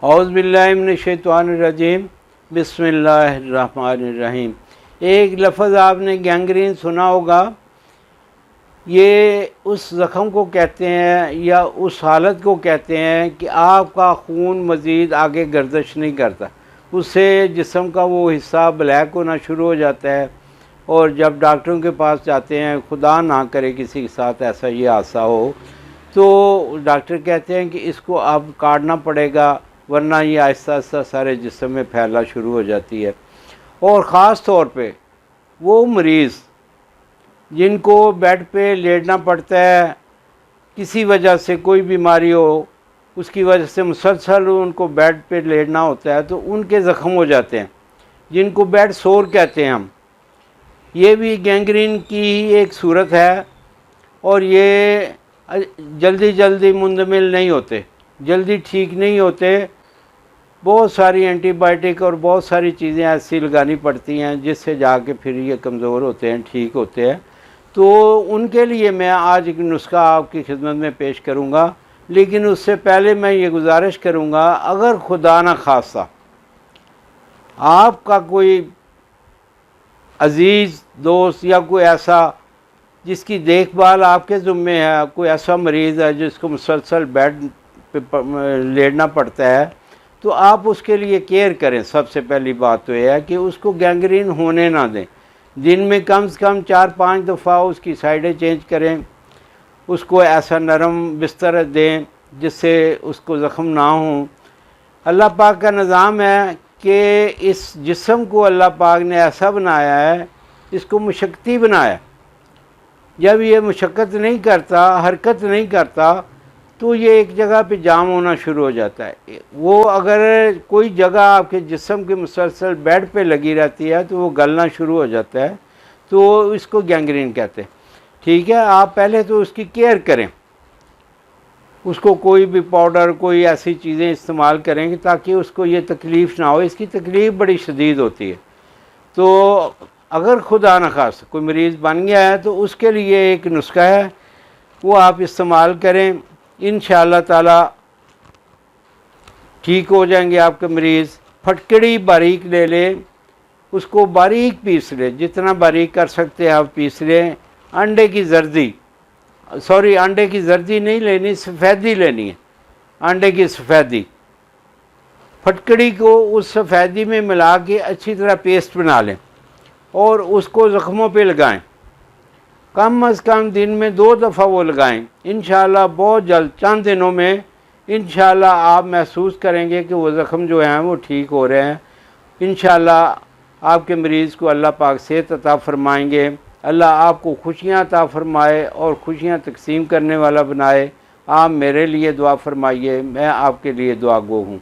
اعوذ باللہ من الشیطان الرجیم، بسم اللہ الرحمن الرحیم۔ ایک لفظ آپ نے گینگرین سنا ہوگا، یہ اس زخم کو کہتے ہیں یا اس حالت کو کہتے ہیں کہ آپ کا خون مزید آگے گردش نہیں کرتا، اس سے جسم کا وہ حصہ بلیک ہونا شروع ہو جاتا ہے، اور جب ڈاکٹروں کے پاس جاتے ہیں، خدا نہ کرے کسی کے ساتھ ایسا یہ حادثہ ہو، تو ڈاکٹر کہتے ہیں کہ اس کو اب کاٹنا پڑے گا، ورنہ یہ آہستہ آہستہ سارے جسم میں پھیلنا شروع ہو جاتی ہے۔ اور خاص طور پہ وہ مریض جن کو بیڈ پہ لیٹنا پڑتا ہے، کسی وجہ سے کوئی بیماری ہو، اس کی وجہ سے مسلسل ان کو بیڈ پہ لیٹنا ہوتا ہے، تو ان کے زخم ہو جاتے ہیں، جن کو بیڈ سور کہتے ہیں ہم۔ یہ بھی گینگرین کی ایک صورت ہے، اور یہ جلدی مندمل نہیں ہوتے، جلدی ٹھیک نہیں ہوتے، بہت ساری اینٹی بائیوٹک اور بہت ساری چیزیں ایسی لگانی پڑتی ہیں جس سے جا کے پھر یہ کمزور ہوتے ہیں، ٹھیک ہوتے ہیں۔ تو ان کے لیے میں آج ایک نسخہ آپ کی خدمت میں پیش کروں گا، لیکن اس سے پہلے میں یہ گزارش کروں گا، اگر خدا نہ خواستہ آپ کا کوئی عزیز دوست یا کوئی ایسا جس کی دیکھ بھال آپ کے ذمے ہے، کوئی ایسا مریض ہے جس کو مسلسل بیڈ پہ لیٹنا پڑتا ہے، تو آپ اس کے لیے کیئر کریں۔ سب سے پہلی بات تو یہ ہے کہ اس کو گینگرین ہونے نہ دیں، دن میں کم سے کم 4-5 دفعہ اس کی سائڈیں چینج کریں، اس کو ایسا نرم بستر دیں جس سے اس کو زخم نہ ہوں۔ اللہ پاک کا نظام ہے کہ اس جسم کو اللہ پاک نے ایسا بنایا ہے، اس کو مشقتی بنایا ہے۔ جب یہ مشقت نہیں کرتا، حرکت نہیں کرتا، تو یہ ایک جگہ پہ جام ہونا شروع ہو جاتا ہے۔ وہ اگر کوئی جگہ آپ کے جسم کے مسلسل بیڈ پہ لگی رہتی ہے تو وہ گلنا شروع ہو جاتا ہے، تو اس کو گینگرین کہتے ہیں۔ ٹھیک ہے، آپ پہلے تو اس کی کیئر کریں، اس کو کوئی بھی پاؤڈر، کوئی ایسی چیزیں استعمال کریں کہ تاکہ اس کو یہ تکلیف نہ ہو۔ اس کی تکلیف بڑی شدید ہوتی ہے۔ تو اگر خدا نخواستہ کوئی مریض بن گیا ہے تو اس کے لیے ایک نسخہ ہے، وہ آپ استعمال کریں، انشاءاللہ تعالی ٹھیک ہو جائیں گے آپ کے مریض۔ پھٹکڑی باریک لے لیں، اس کو باریک پیس لیں، جتنا باریک کر سکتے ہیں آپ پیس لیں۔ انڈے کی زردی نہیں لینی، سفیدی لینی ہے، انڈے کی سفیدی۔ پھٹکڑی کو اس سفیدی میں ملا کے اچھی طرح پیسٹ بنا لیں، اور اس کو زخموں پہ لگائیں، کم از کم دن میں 2 دفعہ وہ لگائیں۔ انشاءاللہ بہت جلد، چند دنوں میں انشاءاللہ آپ محسوس کریں گے کہ وہ زخم جو ہیں وہ ٹھیک ہو رہے ہیں۔ انشاءاللہ آپ کے مریض کو اللہ پاک صحت عطا فرمائیں گے۔ اللہ آپ کو خوشیاں عطا فرمائے اور خوشیاں تقسیم کرنے والا بنائے۔ آپ میرے لیے دعا فرمائیے، میں آپ کے لیے دعا گو ہوں۔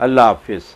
اللہ حافظ۔